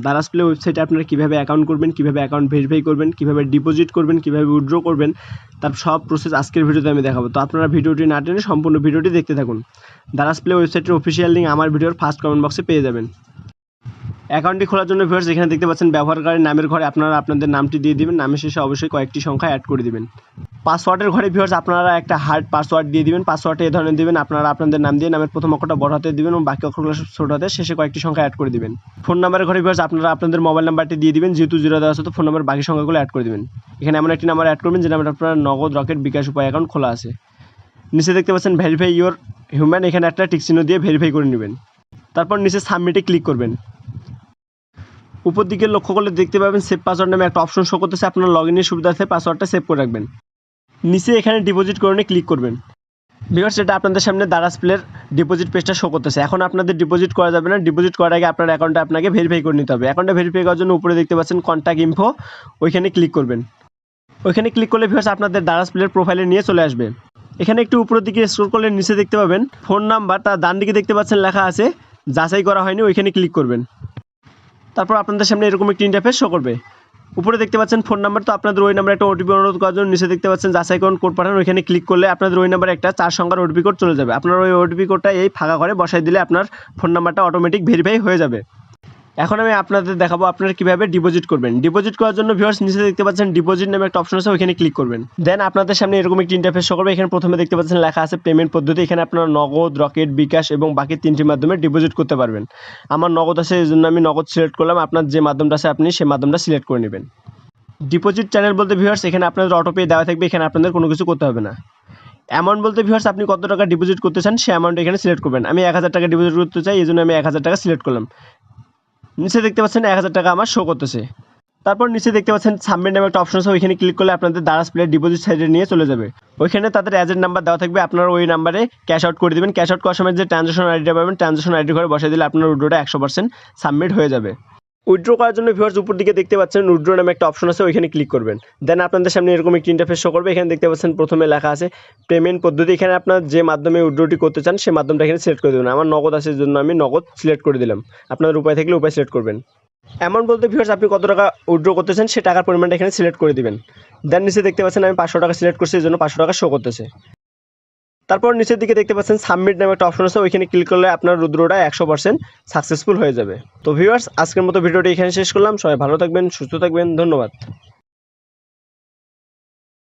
Daraz play ওয়েবসাইটে আপনারা কীভাবে অ্যাকাউন্ট করবেন, কীভাবে অ্যাকাউন্ট ভেরিফাই করবেন, কীভাবে ডিপোজিট করবেন, কীভাবে উইথড্র করবেন, তার সব প্রসেস আজকের ভিডিওতে আমি দেখাবো। তো আপনারা ভিডিওটি না টেনে সম্পূর্ণ ভিডিওটি দেখতে থাকুন। দারাজ প্লে ওয়েবসাইটের অফিসিয়াল লিঙ্ক আমার ভিডিওর ফার্স্ট কমেন্ট বক্সে পেয়ে যাবেন। অ্যাকাউন্টটি খোলার জন্য ভিউয়ার্স এখানে দেখতে পাচ্ছেন ব্যবহারকারীর নামের ঘরে আপনারা আপনাদের নামটি দিয়ে দিবেন, নামের শেষে অবশ্যই কয়েকটি সংখ্যা অ্যাড করে দিবেন। পাসওয়ার্ডের ঘরে ভিউয়ার্স আপনারা একটা হার্ড পাসওয়ার্ড দিয়ে দিবেন। পাসওয়ার্ডটা এই ধরনের দিবেন, আপনারা আপনাদের নাম দিয়ে নামের প্রথম অক্ষরটা বড় হাতে দিবেন এবং বাকি অক্ষরগুলো ছোট হাতে, শেষে কয়েকটি সংখ্যা অ্যাড করে দিবেন। ফোন নাম্বারের ঘরে ভিউয়ার্স আপনারা আপনাদের মোবাইল নাম্বারটি দিয়ে দিবেন, যেহেতু 0 দেওয়া আছে তো ফোন নাম্বার বাকি সংখ্যাগুলো অ্যাড করে দিবেন। এখানে এমন একটি নাম্বার অ্যাড করবেন যে নাম্বার আপনার নগদ, রকেট, বিকাশ উপায় অ্যাকাউন্ট খোলা আছে। নিচে দেখতে পাচ্ছেন ভেরিফাই ইওর হিউম্যান, এখানে একটা টিক চিহ্ন দিয়ে ভেরিফাই করে নেবেন। তারপর নিচে সাবমিটে ক্লিক করবেন। উপর দিকে লক্ষ্য করলে দেখতে পাবেন সেভ পাসওয়ার্ড নামে একটা অপশন শো করতেছে, আপনার লগ ইনের সুবিধার্থে পাসওয়ার্ডটা সেভ করে রাখবেন। নিচে এখানে ডিপোজিট করণে ক্লিক করবেন। ভিউয়ার্স এটা আপনাদের সামনে দারাজ প্লের ডিপোজিট পেজটা শো করতেছে। এখন আপনাদের ডিপোজিট করা যাবে না, ডিপোজিট করার আগে আপনার অ্যাকাউন্টটা আপনাকে ভেরিফাই করে নিতে হবে। অ্যাকাউন্টটা ভেরিফাই করার জন্য উপরে দেখতে পাচ্ছেন কন্ট্যাক্ট ইনফো, ওইখানে ক্লিক করবেন। ওইখানে ক্লিক করলে ভিউয়ার্স আপনাদের দারাজ প্লের প্রোফাইলে নিয়ে চলে আসবে। এখানে একটু উপরের দিকে স্ক্রল করলে নিচে দেখতে পাবেন ফোন নাম্বার, তার ডান দিকে দেখতে পাচ্ছেন লেখা আছে যাচাই করা হয়নি, ওইখানে ক্লিক করবেন। তারপর আপনাদের সামনে এরকম একটি ইন্টারফেস শো করবে। উপরে দেখতে পাচ্ছেন ফোন নাম্বার, তো আপনাদের ওই নাম্বারে একটা ওটিপি অনুরোধ করার জন্য নিচে দেখতে পাচ্ছেন যাচাই করুন কোড পাঠান, ওইখানে ক্লিক করলে আপনাদের ওই নাম্বারে একটা 4 সংখ্যার ওটিপি কোড চলে যাবে। আপনার ওই ওটিপি কোডটা এই ফাঁকা ঘরে বসাই দিলে আপনার ফোন নাম্বারটা অটোমেটিক ভেরিফাই হয়ে যাবে। এখন আমি আপনাদের দেখাবো আপনারা কীভাবে ডিপোজিট করবেন। ডিপোজিট করার জন্য ভিউয়ার্স নিচে দেখতে পাচ্ছেন ডিপোজিট নামে একটা অপশন আছে, ওইখানে ক্লিক করবেন। দেন আপনাদের সামনে এরকম একটি ইন্টারফেস শো করবে। এখানে প্রথমে দেখতে পাচ্ছেন লেখা আছে পেমেন্ট পদ্ধতি, এখানে আপনারা নগদ, রকেট, বিকাশ এবং বাকি 3টির মাধ্যমে ডিপোজিট করতে পারবেন। আমার নগদ আছে, এই জন্য আমি নগদ সিলেক্ট করলাম। আপনার যে মাধ্যমটা আছে আপনি সেই মাধ্যমটা সিলেক্ট করে নেবেন। ডিপোজিট চ্যানেল বলতে ভিউয়ার্স এখানে আপনাদের অটোপে দেওয়া থাকবে, এখানে আপনাদের কোনো কিছু করতে হবে না। অ্যামাউন্ট বলতে ভিউয়ার্স আপনি কত টাকা ডিপোজিট করতে চান সেই অ্যামাউন্ট এখানে সিলেক্ট করবেন। আমি 1000 টাকা ডিপোজিট করতে চাই, এই জন্য আমি 1000 টাকা সিলেক্ট করলাম। নিচে দেখতে পাচ্ছেন 1000 টাকা আমার শো করতেছে। তারপর নিচে দেখতে পাচ্ছেন সাবমিট নামে একটা অপশন আছে, ওইখানে ক্লিক করলে আপনাদের দারাজ প্লের ডিপোজিট সাইডে নিয়ে চলে যাবে। ওইখানে তাদের এজেন্ট নাম্বার দেওয়া থাকবে, আপনারা ওই নাম্বারে ক্যাশ আউট করে দেবেন। ক্যাশ আউট করার সময় যে ট্রানজাকশন আইডিটা পাবেন, ট্রানজাকশন আইডি ঘরে বসাই দিলে আপনার উইথড্রটা 100% সাবমিট হয়ে যাবে। উইথড্র করার জন্য ভিউয়ার্স উপর দিকে দেখতে পাচ্ছেন উইথড্র নামে একটা অপশন আছে, ওইখানে ক্লিক করবেন। দেন আপনাদের সামনে এরকম একটি ইন্টারফেস শো করবে। এখানে দেখতে পাচ্ছেন প্রথমে লেখা আছে পেমেন্ট পদ্ধতি, এখানে আপনার যে মাধ্যমে উইথড্রটি করতে চান সেই মাধ্যমটা এখানে সিলেক্ট করে দেবেন। আমার নগদ আছে, এই জন্য আমি নগদ সিলেক্ট করে দিলাম। আপনাদের উপায় থাকলে উপায় সিলেক্ট করবেন। অ্যামাউন্ট বলতে ভিউয়ার্স আপনি কত টাকা উইথড্র করতে চান সেই টাকার পরিমাণটা এখানে সিলেক্ট করে দিবেন। দেন নিচে দেখতে পাচ্ছেন আমি 500 টাকা সিলেক্ট করছি, এই জন্য 500 টাকা শো করতেছে। তারপর নিচের দিকে দেখতে পাচ্ছেন সাবমিট নামে একটা অপশন আছে, ওইখানে ক্লিক করলে আপনার উইথড্রটা 100% সাকসেসফুল হয়ে যাবে। তো ভিউয়ার্স আজকের মতো ভিডিওটি এখানে শেষ করলাম। সবাই ভালো থাকবেন, সুস্থ থাকবেন, ধন্যবাদ।